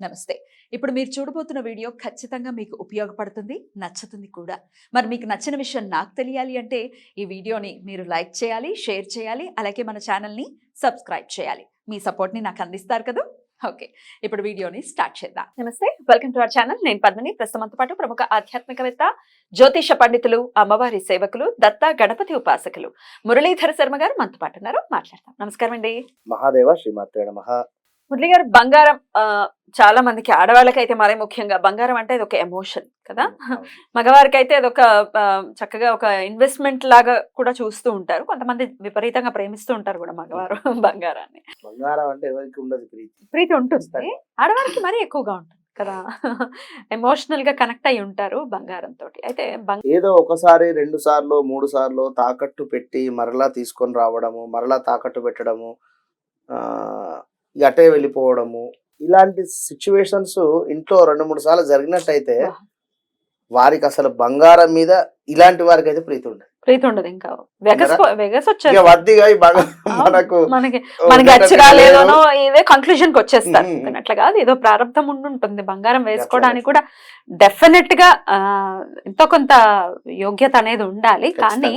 నమస్తే. ఇప్పుడు మీరు చూడబోతున్న వీడియో ఖచ్చితంగా మీకు ఉపయోగపడుతుంది, నచ్చుతుంది కూడా. మరి మీకు నచ్చిన విషయం నాకు తెలియాలి అంటే ఈ వీడియోని మీరు లైక్ చేయాలి, షేర్ చేయాలి, అలాగే మన ఛానల్‌ని సబ్స్క్రైబ్ చేయాలి. మీ సపోర్ట్‌ని నాకు అందిస్తారు కదా! ఓకే. ఇప్పుడు వీడియోని స్టార్ట్ చేద్దాం. నమస్తే. Welcome to our channel. నేను పద్మిని. ప్రస్తుతంతో పాటు ప్రముఖ ఆధ్యాత్మికవేత్త, జ్యోతిష పండితులు, అమ్మవారి సేవకులు, దత్త గణపతి ఉపాసకులు మురళీధర శర్మ గారు మనతో పాటు ఉన్నారు. మాట్లాడతాం. నమస్కారం అండి. మహాదేవ శ్రీమాత్రే నమః. మురళి గారు, బంగారం చాలా మందికి, ఆడవాళ్ళకైతే మరీ ముఖ్యంగా బంగారం అంటే అది ఒక ఎమోషన్ కదా. మగవారికి అయితే అదొక చక్కగా ఒక ఇన్వెస్ట్మెంట్ లాగా కూడా చూస్తూ ఉంటారు. కొంతమంది విపరీతంగా ప్రేమిస్తూ ఉంటారు కూడా మగవారు బంగారాన్ని. బంగారం అంటే ఎవరికి ఉండదు ప్రీతి ఉంటుంది, ఆడవారికి మరీ ఎక్కువగా ఉంటుంది కదా. ఎమోషనల్ గా కనెక్ట్ అయి ఉంటారు బంగారం తోటి. అయితే ఏదో ఒకసారి 2 సార్లు 3 సార్లు తాకట్టు పెట్టి మరలా తీసుకొని రావడము, మరలా తాకట్టు పెట్టడము, అటే వెళ్ళిపోవడము, ఇలాంటి సిచ్యువేషన్స్ ఇంట్లో 2-3 సార్లు జరిగినట్టయితే వారికి అసలు బంగారం మీద ఇలాంటి వారికి అయితే ప్రీతి ఉండదు. ఇంకా మనకి అచ్చిరాలేదనో ఇదే కంక్లూజన్ కి వచ్చేస్తారు. అట్లా కాదు, ఏదో ప్రారంభం ఉంటుంది. బంగారం వేసుకోవడానికి కూడా డెఫినెట్ గా ఎంతో కొంత యోగ్యత అనేది ఉండాలి. కానీ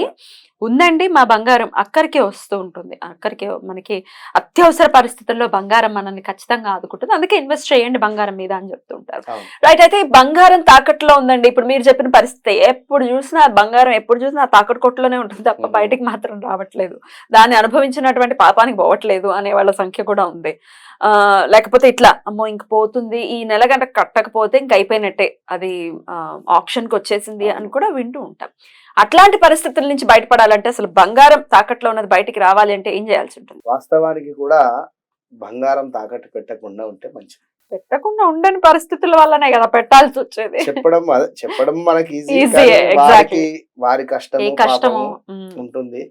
ఉందండి, మా బంగారం అక్కడికే వస్తూ ఉంటుంది. అక్కడికే మనకి అత్యవసర పరిస్థితుల్లో బంగారం మనల్ని ఖచ్చితంగా ఆదుకుంటుంది. అందుకే ఇన్వెస్ట్ చేయండి బంగారం మీద అని చెప్తూ ఉంటారు. రైట్. అయితే బంగారం తాకట్లో ఉందండి. ఇప్పుడు మీరు చెప్పిన పరిస్థితి, ఎప్పుడు చూసినా బంగారం, ఎప్పుడు చూసినా తాకట్టు కొట్టులోనే ఉంటుంది తప్ప బయటికి మాత్రం రావట్లేదు. దాన్ని అనుభవించినటువంటి పాపానికి పోవట్లేదు అనే వాళ్ళ సంఖ్య కూడా ఉంది. లేకపోతే ఇట్లా అమ్మో ఇంక పోతుంది, ఈ నెల గంట కట్టకపోతే ఇంక అయిపోయినట్టే, అది ఆప్షన్కి వచ్చేసింది అని కూడా వింటూ ఉంటాం. అట్లాంటి పరిస్థితుల నుంచి బయటపడాలంటే అసలు బంగారం తాకట్లో ఉన్నది బయటికి రావాలి అంటే ఏం చేయాల్సి ఉంటుంది? వాస్తవానికి కూడా బంగారం తాకట్టు పెట్టకుండా ఉంటే మంచిది. పెట్టకుండా ఉండని పరిస్థితుల వల్లనే కదా పెట్టాల్సి వచ్చేది. చెప్పడం మనకి ఈజీ, వారి కష్టము ఉంటుంది.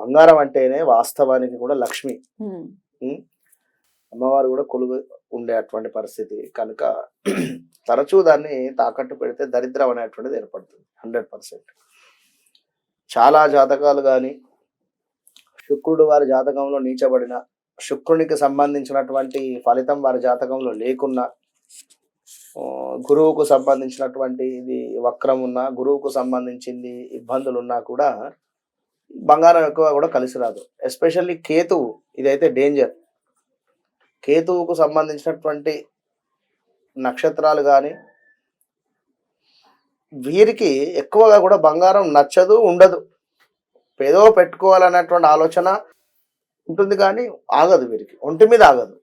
బంగారం అంటేనే వాస్తవానికి కూడా లక్ష్మి, అమ్మవారు కూడా కొలువు ఉండే అటువంటి పరిస్థితి కనుక తరచూ దాన్ని తాకట్టు పెడితే దరిద్రం అనేటువంటిది ఏర్పడుతుంది 100%. చాలా జాతకాలు కానీ శుక్రుడు వారి జాతకంలో నీచబడిన, శుక్రునికి సంబంధించినటువంటి ఫలితం వారి జాతకంలో లేకున్నా, గురువుకు సంబంధించినటువంటి ఇది వక్రం ఉన్నా, గురువుకు సంబంధించింది ఇబ్బందులు ఉన్నా కూడా బంగారం ఎక్కువ కూడా కలిసి రాదు. ఎస్పెషల్లీ కేతువు, ఇదైతే డేంజర్. కేతువుకు సంబంధించినటువంటి నక్షత్రాలు కానీ వీరికి ఎక్కువగా కూడా బంగారం నచ్చదు, ఉండదు. ఏదో పెట్టుకోవాలన్నటువంటి ఆలోచన ఉంటుంది కానీ ఆగదు, వీరికి ఒంటి మీద ఆగదు.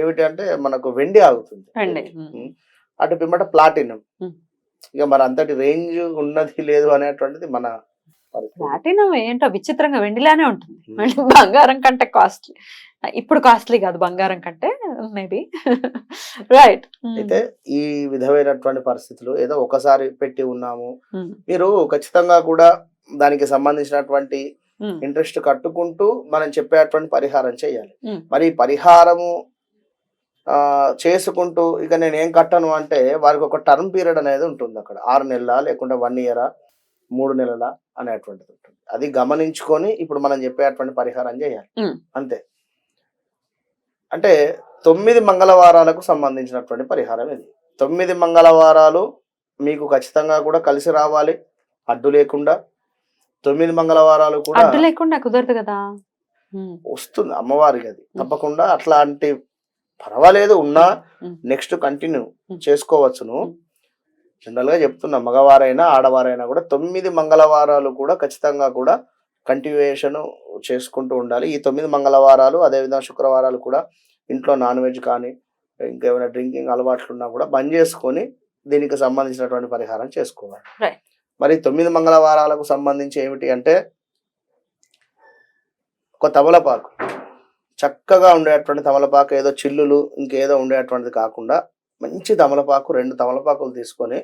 ఏమిటి అంటే మనకు వెండి ఆగుతుంది, అటు పిమ్మట ప్లాటినం. ఇక మరి అంతటి రేంజ్ ఉన్నది లేదు అనేటువంటిది మన ప్లాటినం. ఏంటో విచిత్రంగా వెండిలానే ఉంటుంది, బంగారం కంటే కాస్ట్లీ. ఇప్పుడు కాస్ట్లీ కాదు బంగారం కంటే, మేబీ. రైట్. అయితే ఈ విధమైనటువంటి పరిస్థితులు ఏదో ఒకసారి పెట్టి ఉన్నాము, మీరు ఖచ్చితంగా కూడా దానికి సంబంధించినటువంటి ఇంట్రెస్ట్ కట్టుకుంటూ మనం చెప్పేటువంటి పరిహారం చేయాలి. మరి పరిహారము చేసుకుంటూ ఇక నేను ఏం కట్టను అంటే వారికి ఒక టర్మ్ పీరియడ్ అనేది ఉంటుంది అక్కడ. 6 నెలల లేకుంటే 1 ఇయర్ 3 నెలల అనేటువంటిది ఉంటుంది. అది గమనించుకొని ఇప్పుడు మనం చెప్పేటువంటి పరిహారం చేయాలి అంతే. అంటే 9 మంగళవారాలకు సంబంధించినటువంటి పరిహారం ఇది. 9 మంగళవారాలు మీకు ఖచ్చితంగా కూడా కలిసి రావాలి, అడ్డు లేకుండా. 9 మంగళవారాలు కూడా అడ్డు లేకుండా కుదరదు కదా, వస్తుంది అమ్మవారికి అది తప్పకుండా. అట్లాంటి పర్వాలేదు ఉన్నా నెక్స్ట్ కంటిన్యూ చేసుకోవచ్చును. జనరల్ గా చెప్తున్నా, మగవారైనా ఆడవారైనా కూడా 9 మంగళవారాలు కూడా ఖచ్చితంగా కూడా కంటిన్యూయేషన్ చేసుకుంటూ ఉండాలి. ఈ 9 మంగళవారాలు అదేవిధంగా శుక్రవారాలు కూడా ఇంట్లో నాన్ వెజ్ కానీ ఇంకేమైనా డ్రింకింగ్ అలవాట్లు ఉన్నా కూడా బంద్ చేసుకొని దీనికి సంబంధించినటువంటి పరిహారం చేసుకోవాలి. మరి 9 మంగళవారాలకు సంబంధించి ఏమిటి అంటే ఒక తమలపాకు, చక్కగా ఉండేటువంటి తమలపాకు, ఏదో చిల్లులు ఇంకేదో ఉండేటువంటిది కాకుండా మంచి తమలపాకు, 2 తమలపాకులు తీసుకొని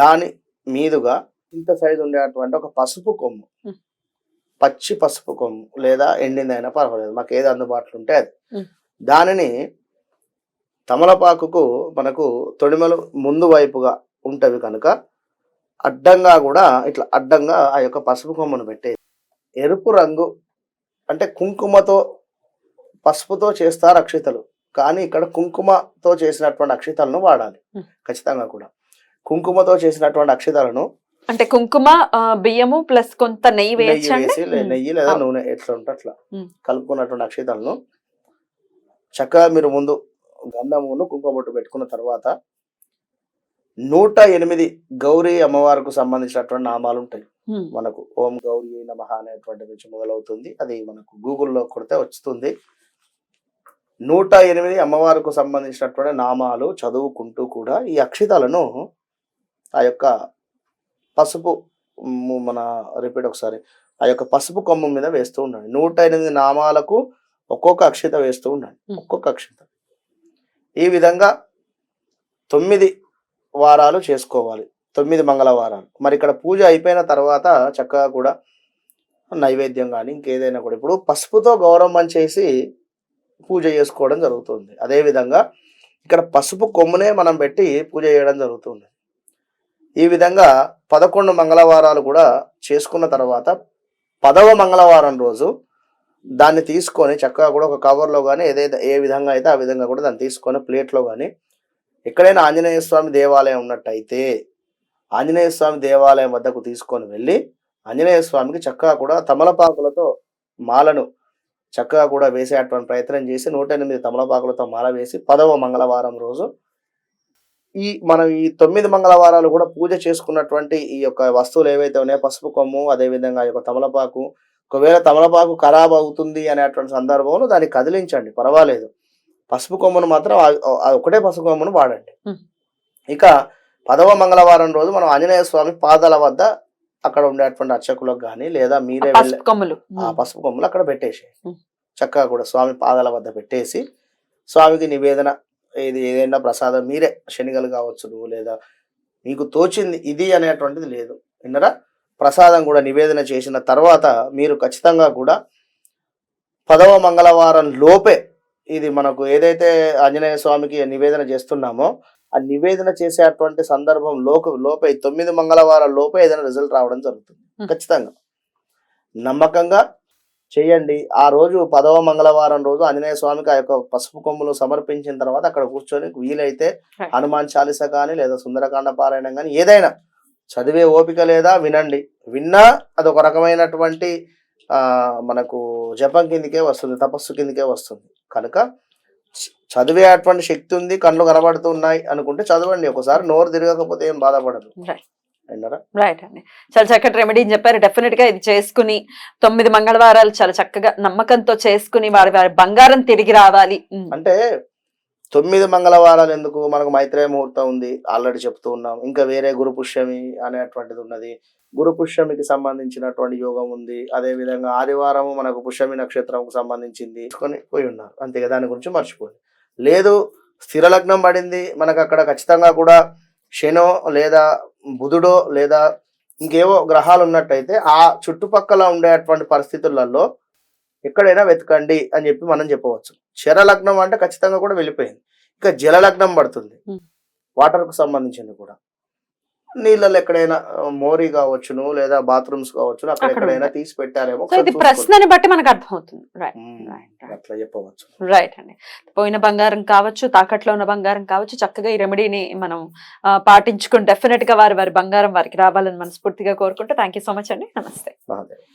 దాని మీదుగా ఇంత సైజు ఉండేటువంటి ఒక పసుపు కొమ్ము, పచ్చి పసుపు కొమ్ము లేదా ఎండిందైనా పర్వాలేదు, మాకు ఏది అందుబాటులో ఉంటే అది, దానిని తమలపాకుకు మనకు తొడిమలు ముందు వైపుగా ఉంటవి కనుక అడ్డంగా కూడా ఇట్లా అడ్డంగా ఆ యొక్క పసుపు కొమ్మను పెట్టే, ఎరుపు రంగు అంటే కుంకుమతో పసుపుతో చేస్తారు అక్షితలు, కానీ ఇక్కడ కుంకుమతో చేసినటువంటి అక్షితలను వాడాలి. ఖచ్చితంగా కూడా కుంకుమతో చేసినటువంటి అక్షితలను అంటే కుంకుమ బియ్యము ప్లస్ కొంత నెయ్యి వేసి వేసి నెయ్యి లేదా నూనె ఎట్లా ఉంటే అట్లా కలుపుకున్నటువంటి అక్షితలను చక్కగా మీరు ముందు గంధమును కుంకుమ బొట్టు పెట్టుకున్న తర్వాత 108 గౌరీ అమ్మవారికి సంబంధించినటువంటి నామాలు ఉంటాయి మనకు. ఓం గౌరీ నమః అనేటువంటి నుంచి మొదలవుతుంది. అది మనకు గూగుల్లో కొడితే వస్తుంది. 108 అమ్మవారికి సంబంధించినటువంటి నామాలు చదువుకుంటూ కూడా ఈ అక్షితలను ఆ యొక్క పసుపు మన రిపీట్ ఒకసారి ఆ యొక్క పసుపు కొమ్ము మీద వేస్తూ ఉండండి. 108 నామాలకు ఒక్కొక్క అక్షిత వేస్తూ ఉండండి. ఒక్కొక్క అక్షిత ఈ విధంగా 9 వారాలు చేసుకోవాలి. 9 మంగళవారాలు. మరి ఇక్కడ పూజ అయిపోయిన తర్వాత చక్కగా కూడా నైవేద్యం కానీ ఇంకేదైనా కూడా ఇప్పుడు పసుపుతో గౌరవం చేసి పూజ చేసుకోవడం జరుగుతుంది. అదేవిధంగా ఇక్కడ పసుపు కొమ్మునే మనం పెట్టి పూజ చేయడం జరుగుతుంది. ఈ విధంగా 11 మంగళవారాలు కూడా చేసుకున్న తర్వాత 10వ మంగళవారం రోజు దాన్ని తీసుకొని చక్కగా కూడా ఒక కవర్లో కానీ ఏ విధంగా అయితే ఆ విధంగా కూడా దాన్ని తీసుకొని ప్లేట్లో కానీ ఎక్కడైనా ఆంజనేయ స్వామి దేవాలయం ఉన్నట్టయితే ఆంజనేయ స్వామి దేవాలయం వద్దకు తీసుకొని వెళ్ళి ఆంజనేయ స్వామికి చక్కగా కూడా తమలపాకులతో మాలను చక్కగా కూడా వేసేటువంటి ప్రయత్నం చేసి 108 తమలపాకులతో మాల వేసి 10వ మంగళవారం రోజు మనం ఈ 9 మంగళవారాలు కూడా పూజ చేసుకున్నటువంటి ఈ యొక్క వస్తువులు ఏవైతే ఉన్నాయో పసుపు కొమ్ము అదేవిధంగా ఈ యొక్క తమలపాకు, ఒకవేళ తమలపాకు ఖరాబ్ అవుతుంది అనేటువంటి సందర్భంలో దాన్ని కదిలించండి, పర్వాలేదు. పసుపు కొమ్మును మాత్రం ఒకటే పసుపు కొమ్మును వాడండి. ఇక 10వ మంగళవారం రోజు మనం ఆంజనేయ స్వామి పాదాల వద్ద అక్కడ ఉండేటువంటి అర్చకులకు కానీ లేదా మీరే వెళ్ళి ఆ పసుపు కొమ్ములు అక్కడ పెట్టేసి చక్కగా కూడా స్వామి పాదాల వద్ద పెట్టేసి స్వామికి నివేదన ఏదైనా ప్రసాదం మీరే శనిగలు కావచ్చు లేదా మీకు తోచింది ఇది అనేటువంటిది లేదు. విన్నరా? ప్రసాదం కూడా నివేదన చేసిన తర్వాత మీరు ఖచ్చితంగా కూడా 10వ మంగళవారం లోపే ఇది మనకు ఏదైతే ఆంజనేయ స్వామికి నివేదన చేస్తున్నామో ఆ నివేదన చేసేటువంటి సందర్భం లోపే 9 మంగళవారాల లోపే ఏదైనా రిజల్ట్ రావడం జరుగుతుంది. ఖచ్చితంగా నమ్మకంగా చేయండి. ఆ రోజు 10వ మంగళవారం రోజు ఆంజనేయ స్వామికి ఆ యొక్క పసుపు కొమ్ములు సమర్పించిన తర్వాత అక్కడ కూర్చొని వీలైతే హనుమాన్ చాలీస కానీ లేదా సుందరకాండ పారాయణం కానీ ఏదైనా చదివే ఓపిక లేదా వినండి. విన్నా అది ఒక రకమైనటువంటి మనకు జపం కిందికే వస్తుంది, తపస్సు కిందికే వస్తుంది. కనుక చదివేటువంటి శక్తి ఉంది, కళ్ళు కనబడుతున్నాయి అనుకుంటే చదవండి. ఒకసారి నోరు తిరగకపోతే ఏం బాధపడదు. రైట్ అండి, చాలా చక్కటి రెమెడీ చెప్పారు. డెఫినెట్ గా ఇది చేసుకుని 9 మంగళవారాలు చాలా చక్కగా నమ్మకంతో చేసుకుని వారి బంగారం తిరిగి రావాలి. అంటే 9 మంగళవారాలు ఎందుకు, మనకు మైత్రేయ ముహూర్తం ఉంది ఆల్రెడీ చెప్తూ ఉన్నాం. ఇంకా వేరే గురు పుష్యమి అనేటువంటిది ఉన్నది. గురు పుష్యమికి సంబంధించినటువంటి యోగం ఉంది. అదే విధంగా ఆదివారం మనకు పుష్యమి నక్షత్రంకు సంబంధించింది తీసుకొని పోయి ఉన్నారు. అంతే, దాని గురించి మర్చిపోండి. లేదు స్థిర లగ్నం పడింది మనకు అక్కడ ఖచ్చితంగా కూడా శనో లేదా బుధుడో లేదా ఇంకేవో గ్రహాలు ఉన్నట్టయితే ఆ చుట్టుపక్కల ఉండేటువంటి పరిస్థితులలో ఎక్కడైనా వెతకండి అని చెప్పి మనం చెప్పవచ్చు. శర లగ్నం అంటే ఖచ్చితంగా కూడా వెళ్ళిపోయింది. ఇక జల లగ్నం పడుతుంది, వాటర్ కు సంబంధించింది కూడా. నీళ్ళలో ఎక్కడైనా మోరీ కావచ్చును లేదా బాత్రూమ్స్ కావచ్చు, అక్కడ ఎక్కడైనా తీసి పెట్టారేమో ప్రశ్నని బట్టి మనకు అర్థమవుతుంది. అట్లా చెప్పవచ్చు. రైట్ అండి, పోయిన బంగారం కావచ్చు, తాకట్లో ఉన్న బంగారం కావచ్చు, చక్కగా ఈ రెమెడీని మనం పాటించుకుని డెఫినెట్ గా వారి బంగారం వారికి రావాలని మనస్ఫూర్తిగా కోరుకుంటూ థ్యాంక్ యూ సో మచ్ అండి. నమస్తే.